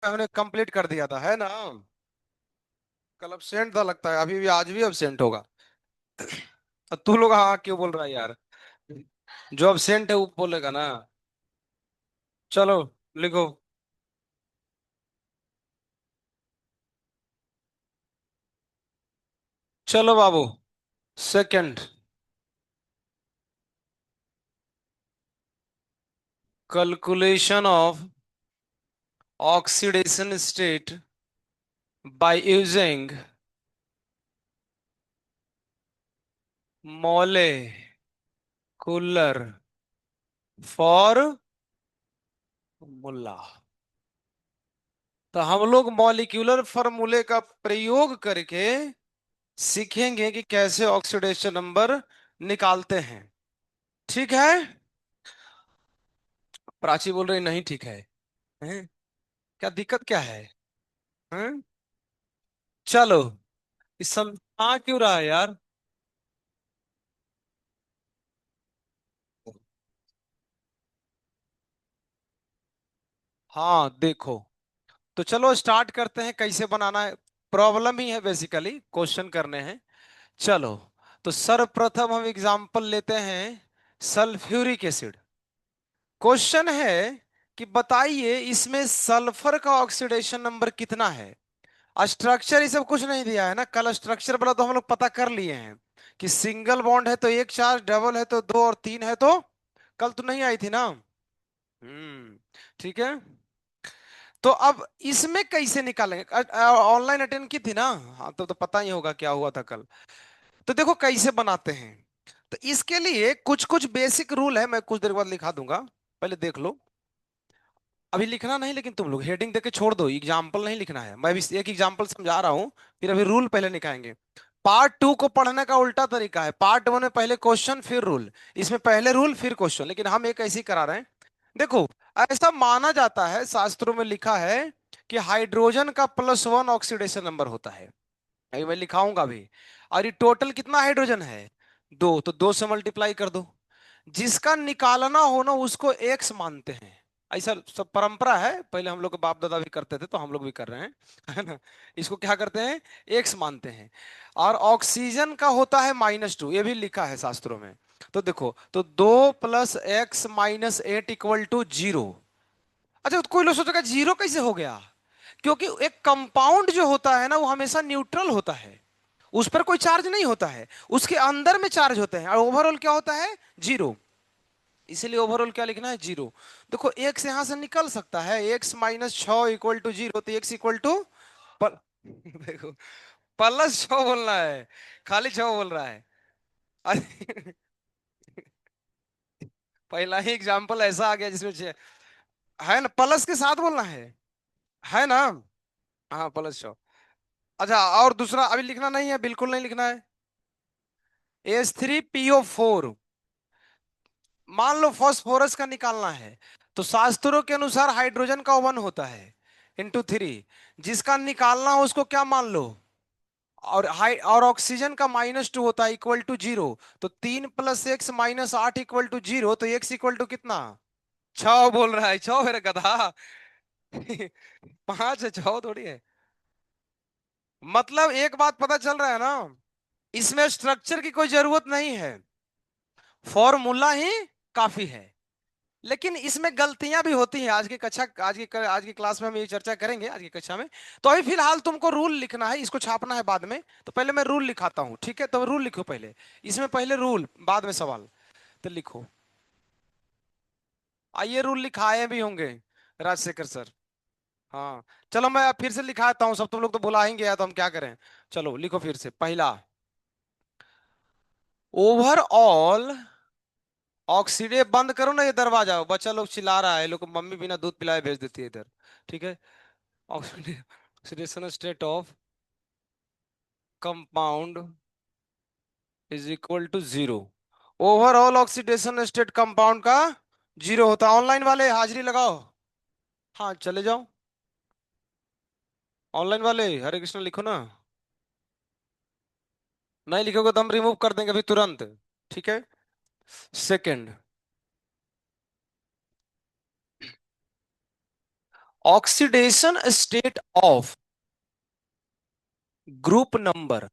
हमने कंप्लीट कर दिया था, है ना? कल absent था लगता है, अभी भी आज भी absent होगा। तू लोग हाँ क्यों बोल रहा है यार? जो absent है वो बोलेगा ना। चलो लिखो। चलो बाबू। Second. Calculation of oxidation state by using molecular formula. तो हम लोग मॉलिक्यूलर फार्मूले का प्रयोग करके सीखेंगे कि कैसे ऑक्सीडेशन नंबर निकालते हैं। ठीक है। प्राची बोल रही नहीं ठीक है। हैं? क्या दिक्कत क्या है? हैं? चलो। इस सम हाँ क्यों रहा है यार? हाँ देखो। तो चलो स्टार्ट करते हैं कैसे बनाना है। प्रॉब्लम ही है, बेसिकली क्वेश्चन करने हैं। चलो। तो सर्वप्रथम हम एग्जांपल लेते हैं सल्फ्यूरिक एसिड। क्वेश्चन है कि बताइए इसमें सल्फर का ऑक्सीडेशन नंबर कितना है। स्ट्रक्चर ये सब कुछ नहीं दिया है ना, कल स्ट्रक्चर वाला तो हम लोग पता कर लिए हैं कि सिंगल बॉन्ड है तो एक चार्ज, डबल है तो दो और तीन है तो। कल तो नहीं आई थी ना। ठीक है। तो अब इसमें कैसे निकालेंगे? ऑनलाइन अटेंड की थी ना। हाँ तो पता ही होगा क्या हुआ था कल। तो देखो कैसे बनाते हैं। तो इसके लिए कुछ कुछ बेसिक रूल है, मैं कुछ देर बाद लिखा दूंगा। पहले देख लो। अभी लिखना नहीं, लेकिन तुम लोग हेडिंग देके छोड़ दो, एग्जाम्पल नहीं लिखना है। मैं भी एक एग्जाम्पल समझा रहा हूँ। फिर अभी रूल पहले लिखाएंगे। पार्ट टू को पढ़ने का उल्टा तरीका है, पार्ट वन में पहले क्वेश्चन फिर रूल। इसमें पहले रूल फिर क्वेश्चन, लेकिन हम एक ऐसे ही करा रहे हैं। देखो। ऐसा माना जाता है, शास्त्रों में लिखा है कि हाइड्रोजन का +1 ऑक्सीडेशन नंबर होता है। अभी मैं लिखाऊंगा भी। और ये टोटल कितना हाइड्रोजन है? दो, तो दो से मल्टीप्लाई कर दो। जिसका निकालना हो ना उसको एक्स मानते हैं। ऐसा सब परंपरा है, पहले हम लोग के बाप दादा भी करते थे तो हम लोग भी कर रहे हैं। है ना? इसको क्या करते हैं? एक्स मानते हैं। और ऑक्सीजन का होता है -2, ये भी लिखा है शास्त्रों में। तो देखो, तो 2 + x - 8 = 0। अच्छा, तो कोई लोग सोचेगा जीरो कैसे हो गया? क्योंकि एक कंपाउंड जो होता है ना वो हमेशा न्यूट्रल होता है। उस पर कोई चार्ज नहीं होता है। उसके अंदर में चार्ज होते हैं, और ओवरऑल क्या होता है? जीरो। इसीलिए ओवरऑल क्या लिखना है? जीरो। देखो एक्स यहां से निकल सकता है, x - 6 = 0, तो x देखो, +6 बोलना है। खाली 6 बोल रहा है। अरे, पहला ही एग्जाम्पल ऐसा आ गया जिसमें है ना, प्लस के साथ बोलना है ना? हाँ +6। अच्छा, और दूसरा अभी लिखना नहीं है, बिल्कुल नहीं लिखना है। H3PO4। मान लो फास्फोरस का निकालना है। तो शास्त्रों के अनुसार हाइड्रोजन का 1 होता है × 3। जिसका निकालना हो उसको क्या मान लो? और ऑक्सीजन का -2 होता है =0। तो 3 + x - 8 = 0, तो x कितना? 6 बोल रहा है, 6 मेरे गधा। 5 है, 6 थोड़ी है। मतलब एक बात पता चल रहा है ना। इसमें स्ट्रक्चर की कोई जरूरत नहीं है। फॉर्मूला ही काफी है। लेकिन इसमें गलतियां भी होती हैं। आज की क्लास में हम ये चर्चा करेंगे, आज की कक्षा में। तो अभी फिलहाल तुमको रूल लिखना है, इसको छापना है बाद में। तो पहले मैं रूल लिखाता हूं, ठीक है? तो रूल लिखो पहले। इसमें पहले रूल, बाद में सवाल। तो लिखो। आइए, रूल लिखाए भी होंगे राजशेखर सर। हाँ। चलो मैं अब फिर से लिखाता हूँ, सब तुम लोग तो भुला ही गया तो हम क्या करें। चलो लिखो फिर से। पहला, ओवरऑल ऑक्सीडे बंद करो ना ये दरवाजा, बच्चा लोग चिल्ला रहा है, लोग को मम्मी बिना दूध पिलाए भेज देती है इधर। ठीक है। Oxidation state of compound = 0। Overall oxidation state compound का 0 होता है। ऑनलाइन वाले हाजिरी लगाओ। हाँ चले जाओ। ऑनलाइन वाले हरे कृष्ण लिखो ना। नहीं लिखोगे तो हम रिमूव कर देंगे अभी तुरंत। ठीक है। Second, oxidation state of group number.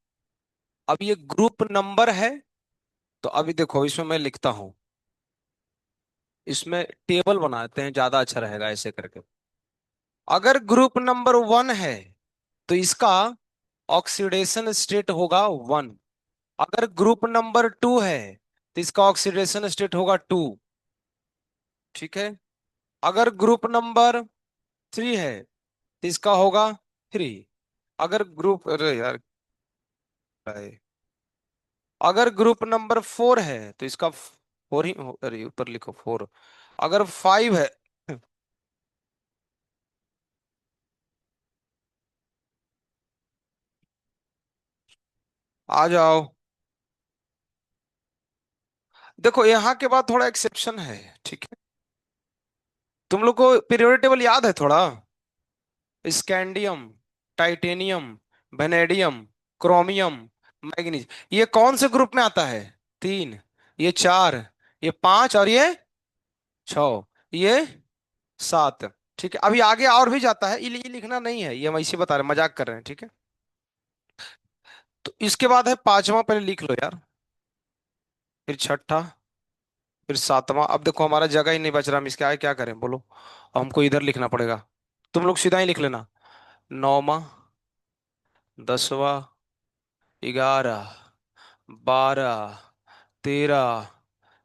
अब ये ग्रुप नंबर है, तो अभी देखो इसमें मैं लिखता हूं, इसमें टेबल बनाते हैं, ज्यादा अच्छा रहेगा ऐसे करके। अगर ग्रुप नंबर 1 है तो इसका ऑक्सीडेशन स्टेट होगा 1। अगर ग्रुप नंबर 2 है तो इसका ऑक्सीडेशन स्टेट होगा 2। ठीक है। अगर ग्रुप नंबर 3 है तो इसका होगा 3। अगर ग्रुप, अरे यार, भाई, अगर ग्रुप नंबर 4 है तो इसका 4 ही अरे ऊपर लिखो 4। अगर 5 है, आ जाओ। देखो यहाँ के बाद थोड़ा एक्सेप्शन है। ठीक है। तुम लोग को पीरियोडिक टेबल याद है थोड़ा? Scandium, titanium, vanadium, chromium, manganese, ये कौन से ग्रुप में आता है? 3, ये 4, ये 5 और ये 6, ये 7। ठीक है, अभी आगे और भी जाता है, ये लिखना नहीं है, ये हम ऐसे बता रहे हैं, मजाक कर रहे हैं। ठीक है। तो इसके बाद है पांचवा, पहले लिख लो यार, फिर छठा, फिर सातवां। अब देखो हमारा जगह ही नहीं बच रहा, हम इसके आगे क्या करें बोलो? हमको इधर लिखना पड़ेगा। तुम लोग सीधा ही लिख लेना। नौवा, 10वां, 11, 12, 13,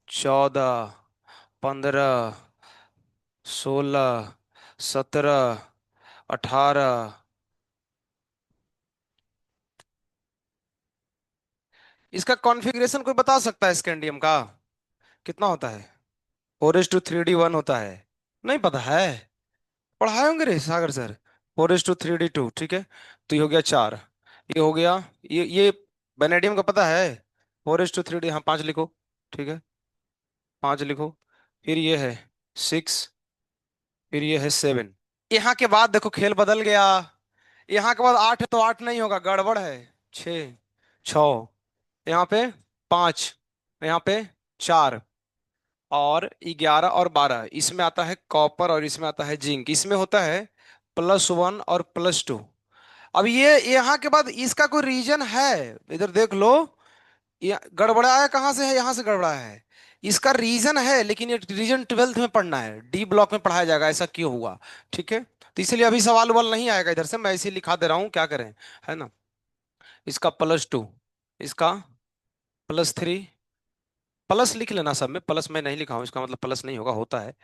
14, 15, 16, 17, 18। इसका कॉन्फ़िगरेशन कोई बता सकता है स्कैंडियम का? कितना होता है? 4:3D1 होता है। नहीं पता है? पढ़ाए होंगे रे सागर सर। 4:3D2, ठीक है। तो ये हो गया 4, ये हो गया, ये वेनेडियम का पता है? 4:3D, हाँ 5 लिखो। ठीक है, 5 लिखो। फिर ये है 6, फिर ये है 7। यहाँ के बाद देखो खेल बदल गया। यहाँ के बाद 8 है तो 8 नहीं होगा, गड़बड़ है। 6, 6, यहाँ पे 5, यहाँ पे 4, और 11 और 12, इसमें आता है कॉपर और इसमें आता है जिंक, इसमें होता है +1 और +2। अब ये यहाँ के बाद इसका कोई रीजन है? इधर देख लो, ये गड़बड़ाया कहाँ से है? यहाँ से गड़बड़ाया है। इसका रीजन है, लेकिन ये रीजन 12th में पढ़ना है, डी ब्लॉक में पढ़ाया जाएगा ऐसा क्यों हुआ। ठीक है। तो इसलिए अभी सवाल उवाल नहीं आएगा इधर से, मैं इसे लिखा दे रहा हूँ, क्या करें, है ना। इसका +2, इसका +3, प्लस लिख लेना सब में, प्लस मैं नहीं लिखा हूं, इसका मतलब प्लस नहीं होगा, होता है।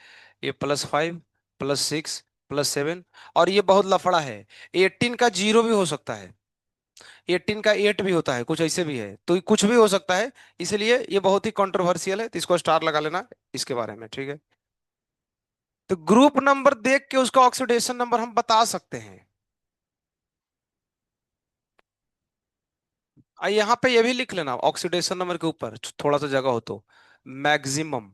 ये +5, +6, +7, और ये बहुत लफड़ा है, 18 का 0 भी हो सकता है, 18 का 8 भी होता है, कुछ ऐसे भी है, तो कुछ भी हो सकता है। इसलिए ये बहुत ही कंट्रोवर्शियल है, तो इसको स्टार लगा लेना इसके बारे में। ठीक है। तो ग्रुप नंबर देख के उसका ऑक्सीडेशन नंबर हम बता सकते हैं। यहाँ पे ये भी लिख लेना ऑक्सीडेशन नंबर के ऊपर, थोड़ा सा जगह हो तो, मैक्सिमम।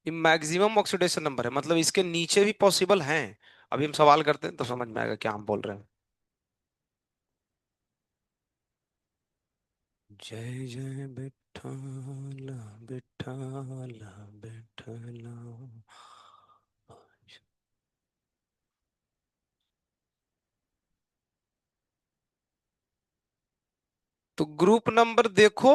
ये मैक्सिमम ऑक्सीडेशन नंबर है, मतलब इसके नीचे भी पॉसिबल हैं। अभी हम सवाल करते हैं तो समझ में आएगा क्या हम बोल रहे हैं। जय जय विठ्ठल, विठ्ठल, विठ्ठल। तो ग्रुप नंबर देखो,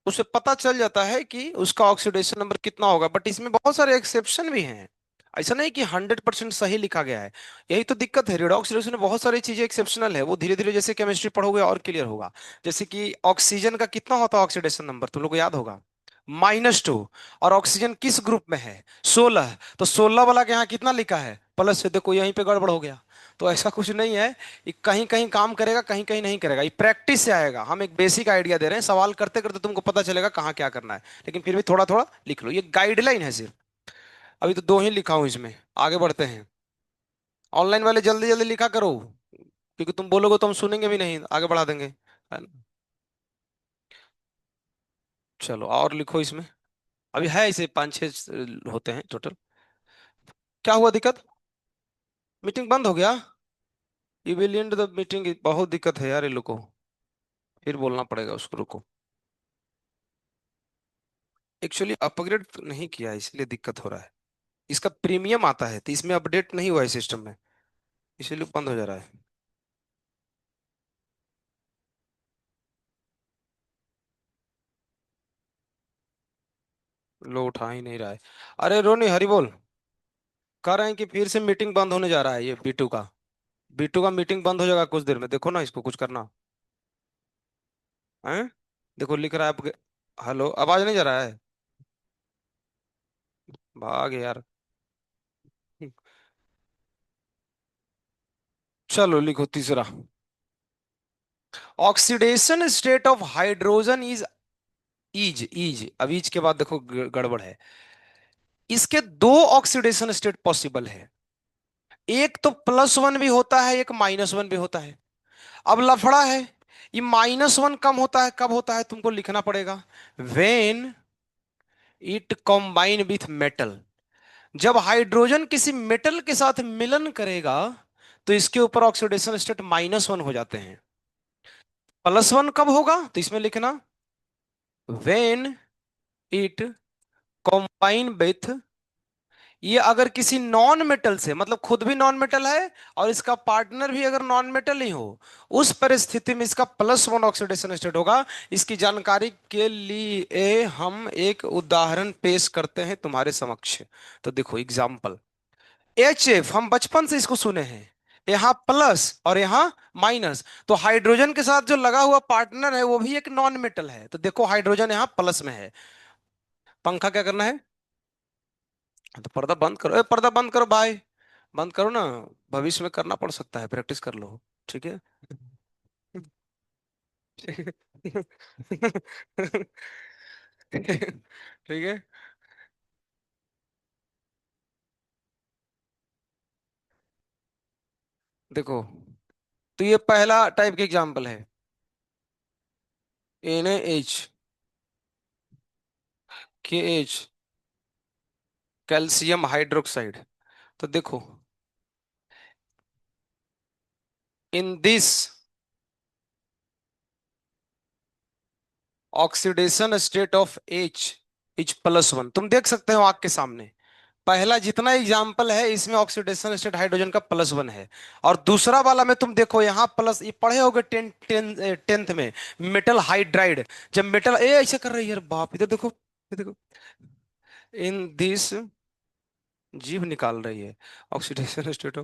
उसे पता चल जाता है कि उसका ऑक्सीडेशन नंबर कितना होगा, बट इसमें बहुत सारे एक्सेप्शन भी हैं। ऐसा नहीं कि 100% सही लिखा गया है। यही तो दिक्कत है, रेडॉक्स रिएक्शन में बहुत सारी चीजें एक्सेप्शनल है, वो धीरे धीरे जैसे केमिस्ट्री पढ़ोगे और क्लियर होगा। जैसे कि ऑक्सीजन का कितना होता है ऑक्सीडेशन नंबर, तुम लोग को याद होगा, -2। और ऑक्सीजन किस ग्रुप में है? 16। तो 16 वाला के यहाँ कितना लिखा है? प्लस से, देखो यहीं पे गड़बड़ हो गया। तो ऐसा कुछ नहीं है, ये कहीं कहीं काम करेगा, कहीं कहीं नहीं करेगा, ये प्रैक्टिस से आएगा। हम एक बेसिक आइडिया दे रहे हैं, सवाल करते करते तुमको पता चलेगा कहाँ क्या करना है। लेकिन फिर भी थोड़ा थोड़ा लिख लो, ये गाइडलाइन है सिर्फ। अभी तो 2 ही लिखा हूं इसमें, आगे बढ़ते हैं। ऑनलाइन वाले जल्दी जल्दी लिखा करो, क्योंकि तुम बोलोगे तो हम सुनेंगे भी नहीं, आगे बढ़ा देंगे, है ना। चलो और लिखो इसमें। अभी है इसे 5 6 होते हैं टोटल। क्या हुआ दिक्कत? मीटिंग बंद हो गया? ये विल एंड द मीटिंग, बहुत दिक्कत है यार ये लोग को, फिर बोलना पड़ेगा उसको, रुको। एक्चुअली अपग्रेड नहीं किया है, इसलिए दिक्कत हो रहा है। इसका प्रीमियम आता है तो इसमें अपडेट नहीं हुआ है सिस्टम में। इसीलिए बंद हो जा रहा है। लो, उठा ही नहीं रहा है। अरे रोनी, हरी बोल। कह रहे हैं कि फिर से मीटिंग बंद होने जा रहा है ये बीटू का। बीटू का मीटिंग बंद हो जाएगा कुछ देर में, देखो ना, इसको कुछ करना है। देखो लिख रहा है आपके। हेलो, आवाज नहीं जा रहा है? भाग यार। चलो लिखो तीसरा। Oxidation state of hydrogen is अब इज के बाद देखो गड़बड़ है। इसके दो ऑक्सीडेशन स्टेट पॉसिबल है। एक तो +1 भी होता है, एक -1 भी होता है। अब लफड़ा है, ये -1 कम होता है, कब होता है तुमको लिखना पड़ेगा। When it combine with metal. जब हाइड्रोजन किसी मेटल के साथ मिलन करेगा तो इसके ऊपर ऑक्सीडेशन स्टेट -1 हो जाते हैं। +1 कब होगा तो इसमें लिखना, वेन इट कॉम्बाइन विथ, ये अगर किसी नॉन मेटल से, मतलब खुद भी नॉन मेटल है और इसका पार्टनर भी अगर नॉन मेटल ही हो, उस परिस्थिति में इसका +1 ऑक्सीडेशन स्टेट होगा। इसकी जानकारी के लिए हम एक उदाहरण पेश करते हैं तुम्हारे समक्ष। तो देखो एग्जाम्पल, HF, हम बचपन से इसको सुने हैं। यहाँ प्लस और यहाँ माइनस, तो हाइड्रोजन के साथ जो लगा हुआ पार्टनर है वो भी एक नॉन मेटल है, तो देखो हाइड्रोजन यहाँ प्लस में है। पंखा क्या करना है? तो पर्दा बंद करो, पर्दा बंद करो भाई। बंद करो ना। भविष्य में करना पड़ सकता है, प्रैक्टिस कर लो। ठीक है। ठीक है। देखो, तो ये पहला टाइप के एग्जांपल है। NaH, KH, calcium hydroxide. तो देखो, in this oxidation state of H, H+1, तुम देख सकते हो आंख के सामने। पहला जितना एग्जाम्पल है इसमें ऑक्सीडेशन स्टेट हाइड्रोजन का +1 है। और दूसरा वाला में तुम देखो यहाँ प्लस, ये पढ़े होगे टेंथ में, मेटल हाइड्राइड। जब मेटल ऐसे कर रही है, यार बाप, इधर देखो, इधर देखो। इन दिस, जीभ निकाल रही है, ऑक्सीडेशन स्टेट।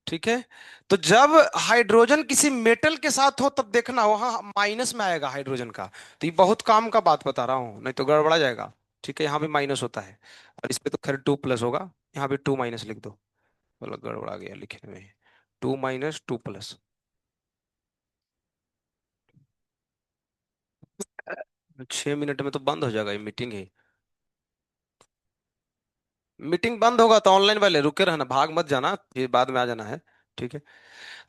ठीक है। तो जब हाइड्रोजन किसी मेटल के साथ हो तब देखना वहां माइनस में आएगा हाइड्रोजन का। तो ये बहुत काम का बात बता रहा हूं, नहीं तो गड़बड़ा जाएगा। ठीक है, यहाँ भी माइनस होता है। और इस पे तो खैर 2+ होगा, यहाँ भी 2- लिख दो। मतलब गड़बड़ा गया लिखने में। 2 - 2+। 6 मिनट में तो बंद हो जाएगा ये मीटिंग ही। मीटिंग बंद होगा तो ऑनलाइन वाले रुके रहना, भाग मत जाना, फिर बाद में आ जाना है। ठीक है।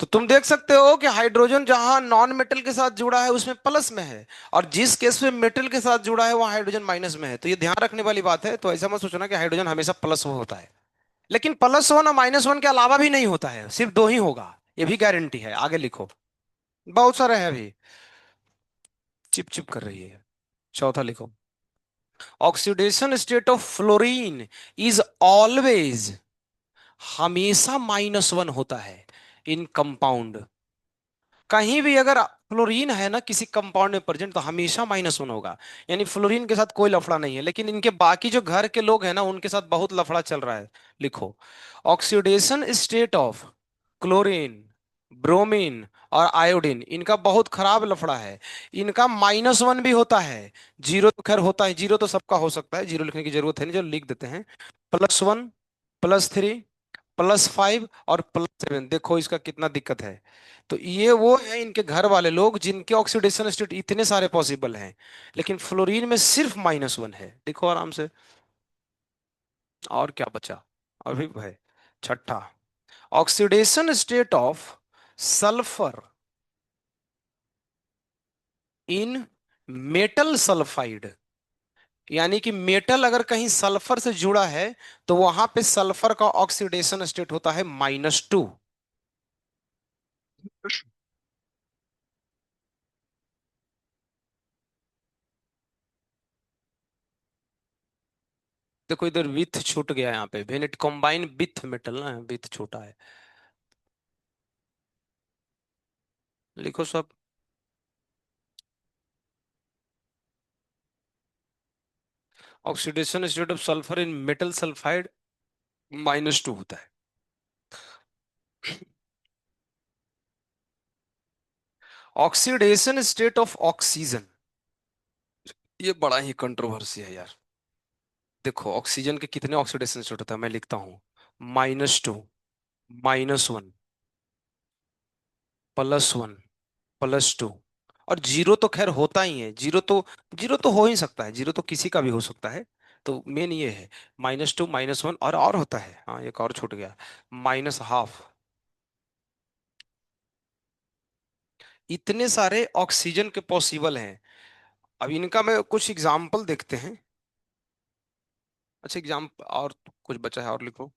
तो तुम देख सकते हो कि हाइड्रोजन जहां नॉन मेटल के साथ जुड़ा है उसमें प्लस में है, और जिस केस में मेटल के साथ जुड़ा है वहां हाइड्रोजन माइनस में है। तो ये ध्यान रखने वाली बात है, तो ऐसा मत सोचना कि हाइड्रोजन हमेशा प्लस वो होता है। लेकिन +1 और -1 के अलावा भी नहीं होता है, सिर्फ दो ही होगा, ये भी गारंटी है। आगे लिखो। बहुत सारे हैं अभी। चिप चिप कर रही है। चौथा लिखो, oxidation state of fluorine is always, हमेशा -1 होता है इन कंपाउंड। कहीं भी अगर फ्लोरीन है ना किसी कंपाउंड में प्रेजेंट, तो हमेशा -1 होगा। यानी फ्लोरीन के साथ कोई लफड़ा नहीं है, लेकिन इनके बाकी जो घर के लोग हैं ना उनके साथ बहुत लफड़ा चल रहा है। लिखो, oxidation state of chlorine, bromine और आयोडीन, इनका बहुत खराब लफड़ा है। इनका -1 भी होता है। जीरो तो खैर होता है, जीरो तो सबका हो सकता है, जीरो लिखने की जरूरत है नहीं, जो लिख देते हैं। +1, +3, +5 और +7, देखो इसका कितना दिक्कत है। तो ये वो है इनके घर वाले लोग जिनके ऑक्सीडेशन स्टेट इतने सारे पॉसिबल हैं, लेकिन फ्लोरीन में सिर्फ -1 है। देखो आराम से। और क्या बचा अभी है? छठा, oxidation state of sulphur in metal sulphide. यानी कि मेटल अगर कहीं सल्फर से जुड़ा है तो वहां पे सल्फर का ऑक्सीडेशन स्टेट होता है -2। देखो इधर विथ छूट गया, यहाँ पे when it combine with metal ना, विथ छोटा है। लिखो सब। Oxidation state of sulphur in metal sulphide -2 होता है। ऑक्सीडेशन स्टेट ऑफ ऑक्सीजन, ये बड़ा ही कंट्रोवर्सी है यार। देखो ऑक्सीजन के कितने ऑक्सीडेशन स्टेट होता है, मैं लिखता हूं। -2, -1, +1, +2, और जीरो तो खैर होता ही है। जीरो तो हो ही सकता है, जीरो तो किसी का भी हो सकता है। तो मेन ये है -2, -1, और होता है, हाँ एक और छूट गया, -12। इतने सारे ऑक्सीजन के पॉसिबल हैं। अब इनका मैं कुछ एग्जाम्पल देखते हैं। अच्छा एग्जाम्पल और कुछ बचा है, और लिखो।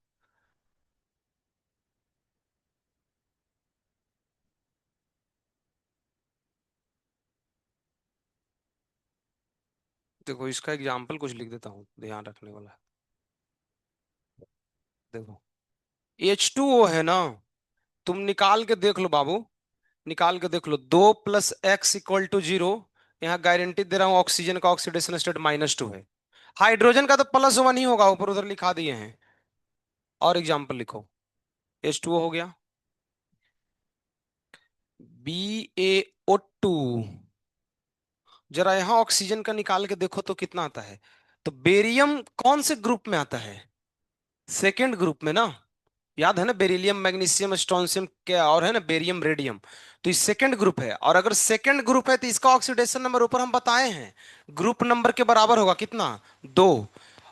देखो इसका एग्जाम्पल कुछ लिख देता हूँ ध्यान रखने वाला। देखो H2O है ना, तुम निकाल के देख लो बाबू, निकाल के देख लो। 2 + x = 0। यहाँ गारंटी दे रहा हूँ, ऑक्सीजन का ऑक्सीडेशन स्टेट -2 है। हाइड्रोजन का तो +1 ही होगा, ऊपर उधर लिखा दिए हैं। और एग्जाम्पल लिखो। H2O हो गया। BaO2, जरा यहाँ ऑक्सीजन का निकाल के देखो तो कितना आता है। तो बेरियम कौन से ग्रुप में आता है? सेकेंड ग्रुप में ना। याद है ना, बेरिलियम मैग्नीशियम स्ट्रोंशियम क्या और है ना, बेरियम रेडियम। तो ये सेकंड ग्रुप है, और अगर सेकंड ग्रुप है तो इसका ऑक्सीडेशन नंबर ऊपर हम बताए हैं, ग्रुप नंबर के बराबर होगा कितना, 2।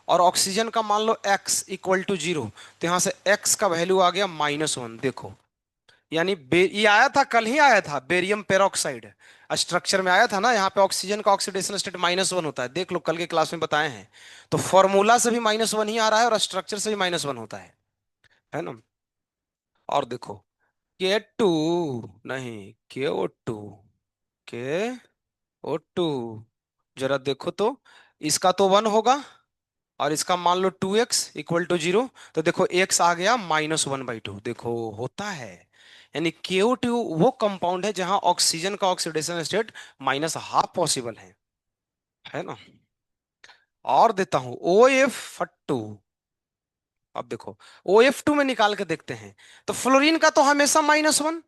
और ऑक्सीजन का मान लो x = 0, तो यहां से x का वैल्यू आ गया -1। देखो यानी ये आया था, कल ही आया था, बेरियम पेरोक्साइड स्ट्रक्चर में आया था ना, यहाँ पे ऑक्सीजन का ऑक्सीडेशन स्टेट -1 होता है, देख लो कल के क्लास में बताए हैं। तो फॉर्मूला से भी -1 ही आ रहा है, और स्ट्रक्चर से भी -1 होता है ना। और देखो K2, नहीं KO2, KO2, जरा देखो तो, इसका तो 1 होगा, और इसका मान लो 2x = 0। तो देखो x आ गया -1/2, देखो होता है। यानी KO2 वो कंपाउंड है जहां ऑक्सीजन का ऑक्सीडेशन स्टेट -12 पॉसिबल है ना। और देता हूं OF2। अब देखो OF2 में निकाल के देखते हैं। तो फ्लोरीन का तो हमेशा -1।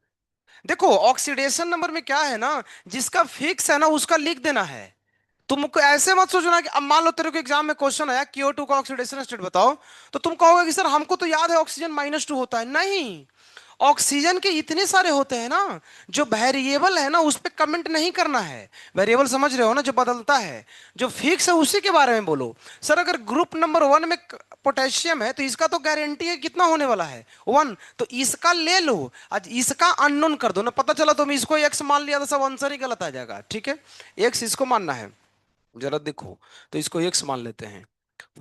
देखो ऑक्सीडेशन नंबर में क्या है ना, जिसका फिक्स है ना उसका लिख देना है। तुमको ऐसे मत सोचना कि अब मान लो तेरे को एग्जाम में क्वेश्चन आया CO2 का ऑक्सीडेशन स्टेट बताओ, तो तुम कहोगे कि सर हमको तो याद है ऑक्सीजन -2 होता है। नहीं, ऑक्सीजन के इतने सारे होते हैं ना, जो वेरिएबल है ना उस पे कमेंट नहीं करना है। वेरिएबल समझ रहे हो ना, जो बदलता है। जो फिक्स है उसी के बारे में बोलो। सर अगर ग्रुप नंबर 1 में पोटेशियम है, तो इसका तो गारंटी है कितना होने वाला है, 1। तो इसका ले लो, आज इसका अननोन कर दो ना, पता चला तुम इसको x मान लिया तो सब आंसर ही गलत आ जाएगा। ठीक है, x इसको मानना है, जरा देखो। तो इसको x मान लेते हैं,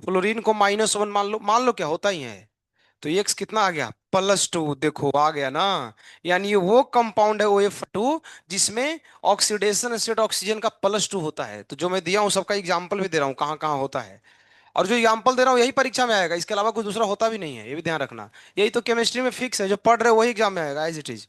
फ्लोरीन को -1 मान लो, मान लो क्या होता ही है। तो x कितना आ गया, +2, देखो आ गया ना। यानी ये वो कंपाउंड है OF2 जिसमें ऑक्सीडेशन स्टेट ऑक्सीजन का +2 होता है। तो जो मैं दिया हूं सबका एग्जाम्पल भी दे रहा हूँ कहाँ कहाँ होता है। और जो एग्जाम्पल दे रहा हूँ यही परीक्षा में आएगा, इसके अलावा कुछ दूसरा होता भी नहीं है, ये भी ध्यान रखना। यही तो केमिस्ट्री में फिक्स है, जो पढ़ रहे हो वही एग्जाम में आएगा एज इट इज।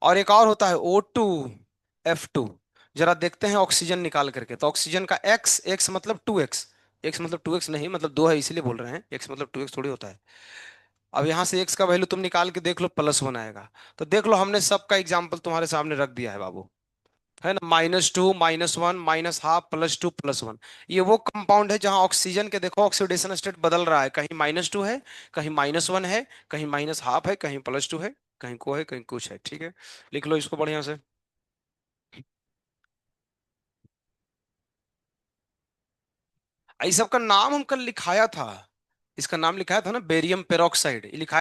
और एक और होता है O2F2। जरा देखते हैं ऑक्सीजन निकाल करके। तो ऑक्सीजन का x मतलब 2x, x मतलब 2x नहीं, मतलब 2 है इसीलिए बोल रहे हैं, x मतलब 2x थोड़ी होता है। अब यहां से x का वैल्यू तुम निकाल के देख लो, +1 आएगा। तो देख लो हमने सबका एग्जाम्पल तुम्हारे सामने रख दिया है बाबू, है ना। -2, -1, -12, +2, +1। ये वो कंपाउंड है जहां ऑक्सीजन के देखो ऑक्सीडेशन स्टेट बदल रहा है, कहीं -2 है, कहीं -1 है, कहीं -12 है, कहीं +2 है, कहीं को है, कहीं कुछ है। ठीक है, लिख लो इसको बढ़िया से। इस सब का नाम हम कल लिखाया था, इसका नाम लिखाया था ना, बेरियम पेरोक्साइड लिखा